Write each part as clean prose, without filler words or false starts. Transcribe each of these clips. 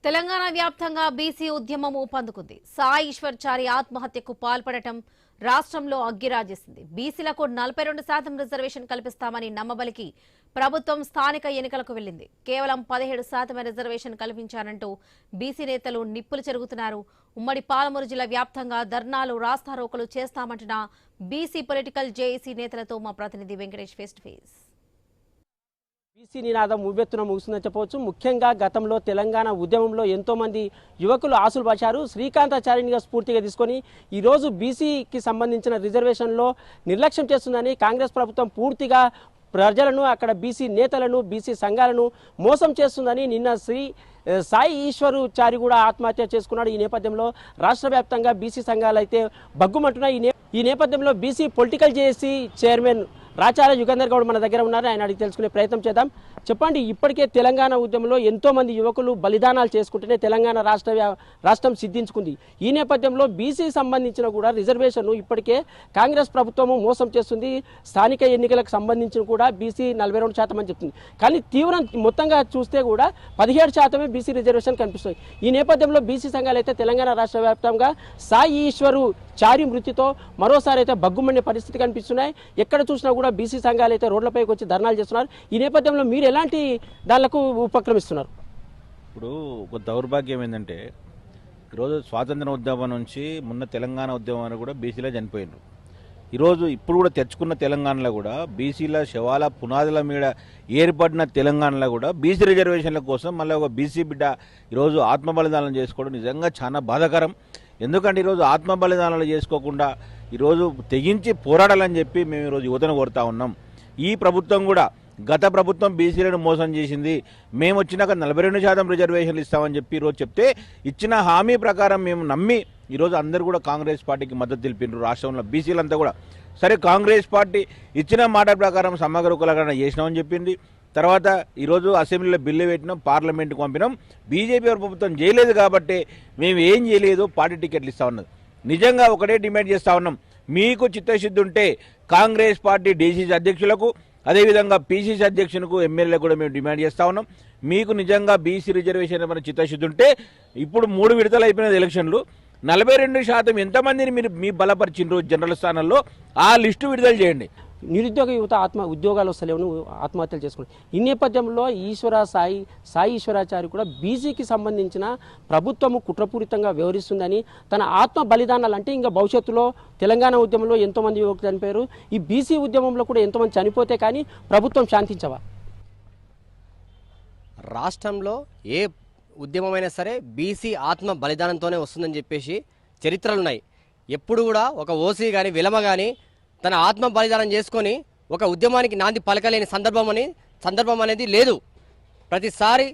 తెలంగాణ వ్యాప్తంగా బీసీ ఉద్యమం ఊపందుకుంది. సాయి ఈశ్వర్చారి ఆత్మహత్యకు పాల్పడటం రాష్ట్రంలో అగ్గిరాజేసింది. బీసీలకు 42% రిజర్వేషన్ కల్పిస్తామని నమ్మబలికి ప్రభుత్వం స్థానిక ఎన్నికలకు వెళ్లింది. కేవలం 17% రిజర్వేషన్ కల్పించారంటూ బీసీ నేతలు నిప్పులు చెరుగుతున్నారు. ఉమ్మడి పాలమూరు జిల్లా వ్యాప్తంగా ధర్నాలు, రాస్తారోకలు చేస్తామంటున్న బీసీ పొలిటికల్ జేఏసీ నేతలతో మా ప్రతినిధి Venkatesh face to face. BC నినాదం ఉవ్వెత్తున ముగిసిందని చెప్పవచ్చు. ముఖ్యంగా గతంలో తెలంగాణ ఉద్యమంలో ఎంతోమంది యువకులు ఆశలు బాశారు. శ్రీకాంతాచార్యునిగా స్ఫూర్తిగా తీసుకొని ఈరోజు బీసీకి సంబంధించిన రిజర్వేషన్లో నిర్లక్ష్యం చేస్తుందని కాంగ్రెస్ ప్రభుత్వం పూర్తిగా ప్రజలను, అక్కడ బీసీ నేతలను, బీసీ సంఘాలను మోసం చేస్తుందని నిన్న సాయి ఈశ్వరుచారి కూడా ఆత్మహత్య చేసుకున్నాడు. ఈ నేపథ్యంలో రాష్ట్ర వ్యాప్తంగా బీసీ సంఘాలు అయితే బగ్గుమంటున్నాయి. ఈ నేపథ్యంలో BC political JAC chairman Racharya Yugandhar Goud మన దగ్గర ఉన్నారు. ఆయన అడిగి తెలుసుకునే ప్రయత్నం చేద్దాం. చెప్పండి, ఇప్పటికే తెలంగాణ ఉద్యమంలో ఎంతో మంది యువకులు బలిదానాలు చేసుకుంటేనే తెలంగాణ రాష్ట్రం సిద్ధించుకుంది. ఈ నేపథ్యంలో బీసీ సంబంధించిన కూడా రిజర్వేషన్ ఇప్పటికే కాంగ్రెస్ ప్రభుత్వము మోసం చేస్తుంది. స్థానిక ఎన్నికలకు సంబంధించిన కూడా బీసీ 42% అని చెప్తుంది. కానీ మొత్తంగా చూస్తే కూడా 17% బీసీ రిజర్వేషన్ కనిపిస్తుంది. ఈ నేపథ్యంలో బీసీ సంఘాలు అయితే తెలంగాణ రాష్ట్ర వ్యాప్తంగా సాయి ఈశ్వరు చారి మృతితో మరోసారి అయితే బగ్గుమనే పరిస్థితి కనిపిస్తున్నాయి. ఎక్కడ చూసినా కూడా బీసీ సంఘాలు అయితే రోడ్లపైకి వచ్చి ధర్నాలు చేస్తున్నారు. ఈ నేపథ్యంలో మీరు ఎలాంటి దానికి ఉపక్రమిస్తున్నారు? ఇప్పుడు ఒక దౌర్భాగ్యం ఏంటంటే, ఈరోజు స్వాతంత్ర ఉద్యమం నుంచి మొన్న తెలంగాణ ఉద్యమం కూడా బీసీలో చనిపోయినారు. ఈరోజు ఇప్పుడు కూడా తెచ్చుకున్న తెలంగాణలో కూడా బీసీల శవాల పునాదుల మీద ఏర్పడిన తెలంగాణలో కూడా బీసీ రిజర్వేషన్ల కోసం మళ్ళీ ఒక బీసీ బిడ్డ ఈరోజు ఆత్మబలిదానం చేసుకోవడం నిజంగా చాలా బాధాకరం. ఎందుకంటే ఈరోజు ఆత్మ బలిదానాలు చేసుకోకుండా ఈరోజు తెగించి పోరాడాలని చెప్పి మేము ఈరోజు యువతను కోరుతా ఉన్నాం. ఈ ప్రభుత్వం కూడా గత ప్రభుత్వం బీసీలను మోసం చేసింది, మేము వచ్చినాక 42% రిజర్వేషన్లు ఇస్తామని చెప్పి ఈరోజు చెప్తే ఇచ్చిన హామీ ప్రకారం మేము నమ్మి ఈరోజు అందరూ కూడా కాంగ్రెస్ పార్టీకి మద్దతు తెలిపినారు. రాష్ట్రంలో బీసీలంతా కూడా సరే కాంగ్రెస్ పార్టీ ఇచ్చిన మాట ప్రకారం సమగ్ర కులగణన చేసినామని చెప్పింది. తర్వాత ఈరోజు అసెంబ్లీలో బిల్లు పెట్టినాం, పార్లమెంట్కి పంపినాం. బీజేపీ ప్రభుత్వం చేయలేదు కాబట్టి మేము ఏం చేయలేదు, పార్టీ టికెట్లు ఇస్తా ఉన్నది. నిజంగా ఒకటే డిమాండ్ చేస్తా ఉన్నాం, మీకు చిత్తశుద్ధి ఉంటే కాంగ్రెస్ పార్టీ డీసీసీ అధ్యక్షులకు, అదేవిధంగా పీసీసీ అధ్యక్షులకు, ఎమ్మెల్యేలకు కూడా మేము డిమాండ్ చేస్తా ఉన్నాం. మీకు నిజంగా బీసీ రిజర్వేషన్ ఏమైనా చిత్తశుద్ధి ఉంటే ఇప్పుడు 3 విడతలు అయిపోయిన ఎలక్షన్లు 42% ఎంతమందిని మీరు మీ బలపరిచిండ్రు జనరల్ స్థానాల్లో ఆ లిస్టు విడుదల చేయండి. నిరుద్యోగ యువత ఉద్యోగాలు వస్తలేవు, ఆత్మహత్యలు చేసుకుంటారు. ఈ నేపథ్యంలో సాయి ఈశ్వరాచారి కూడా బీసీకి సంబంధించిన ప్రభుత్వము కుట్రపూరితంగా వ్యవహరిస్తుందని, తన ఆత్మ బలిదానాలు అంటే ఇంకా భవిష్యత్తులో తెలంగాణ ఉద్యమంలో ఎంతోమంది యువకులు చనిపోయారు, ఈ బీసీ ఉద్యమంలో కూడా ఎంతోమంది చనిపోతే కానీ ప్రభుత్వం శాంతించవా? రాష్ట్రంలో ఏ ఉద్యమమైనా సరే బీసీ ఆత్మ బలిదానంతోనే వస్తుందని చెప్పేసి చరిత్రలున్నాయి. ఎప్పుడు కూడా ఒక ఓసీ కానీ విలమ కానీ తన ఆత్మ బలిదానం చేసుకొని ఒక ఉద్యమానికి నాంది పలకలేని సందర్భం అనేది లేదు. ప్రతిసారి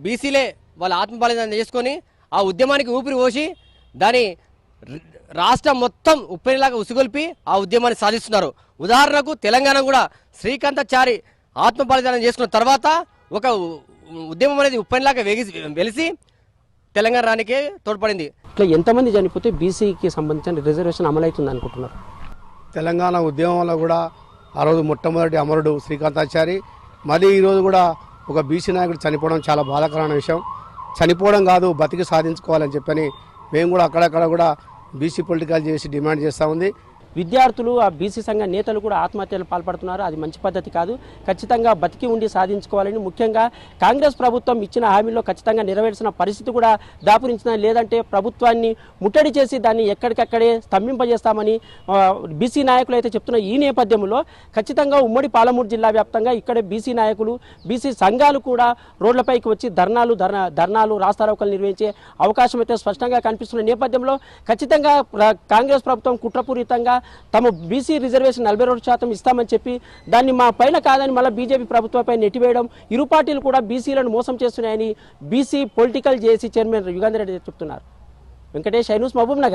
బీసీలే వాళ్ళ ఆత్మ బలిదానం చేసుకొని ఆ ఉద్యమానికి ఊపిరి పోసి దాని రాష్ట్రం మొత్తం ఉప్పెనలాగా ఉసిగొల్పి ఆ ఉద్యమాన్ని సాధిస్తున్నారు. ఉదాహరణకు తెలంగాణ కూడా శ్రీకాంతాచారి ఆత్మ బలిదానం చేసుకున్న తర్వాత ఒక ఉద్యమం అనేది ఉప్పెనలాగా వెలిసి తెలంగాణ రానికే తోడ్పడింది. ఇట్లా ఎంతమంది చనిపోతే బీసీకి సంబంధించిన రిజర్వేషన్ అమలవుతుంది అనుకుంటున్నారు? తెలంగాణ ఉద్యమంలో కూడా ఆ రోజు మొట్టమొదటి అమరుడు శ్రీకాంతాచారి, మళ్ళీ ఈరోజు కూడా ఒక బీసీ నాయకుడు చనిపోవడం చాలా బాధాకరమైన విషయం. చనిపోవడం కాదు, బతికి సాధించుకోవాలని చెప్పని మేము కూడా అక్కడక్కడ కూడా బీసీ పొలిటికల్ చేసి డిమాండ్ చేస్తూ ఉంది. విద్యార్థులు, ఆ బీసీ సంఘ నేతలు కూడా ఆత్మహత్యలు పాల్పడుతున్నారు. అది మంచి పద్ధతి కాదు. ఖచ్చితంగా బతికి ఉండి సాధించుకోవాలని, ముఖ్యంగా కాంగ్రెస్ ప్రభుత్వం ఇచ్చిన హామీలో ఖచ్చితంగా నెరవేర్చిన పరిస్థితి కూడా దాపురించిన, లేదంటే ప్రభుత్వాన్ని ముట్టడి చేసి దాన్ని ఎక్కడికక్కడే స్తంభింపజేస్తామని బీసీ నాయకులు అయితే చెప్తున్నారు. ఈ నేపథ్యంలో ఖచ్చితంగా ఉమ్మడి పాలమూరు జిల్లా వ్యాప్తంగా ఇక్కడే బీసీ నాయకులు, బీసీ సంఘాలు కూడా రోడ్లపైకి వచ్చి ధర్నాలు, రాస్తారోకలు నిర్వహించే అవకాశం అయితే స్పష్టంగా కనిపిస్తున్న నేపథ్యంలో ఖచ్చితంగా కాంగ్రెస్ ప్రభుత్వం కుట్రపూరితంగా తమ బీసీ రిజర్వేషన్ 42% ఇస్తామని చెప్పి దాన్ని మా పైన కాదని మళ్ళీ బీజేపీ ప్రభుత్వంపై నెట్టివేయడం, ఇరు పార్టీలు కూడా బీసీలను మోసం చేస్తున్నాయని BC political JAC chairman Yugandhar Reddy చెప్తున్నారు. Venkatesh, I news, Mahabub Nagar.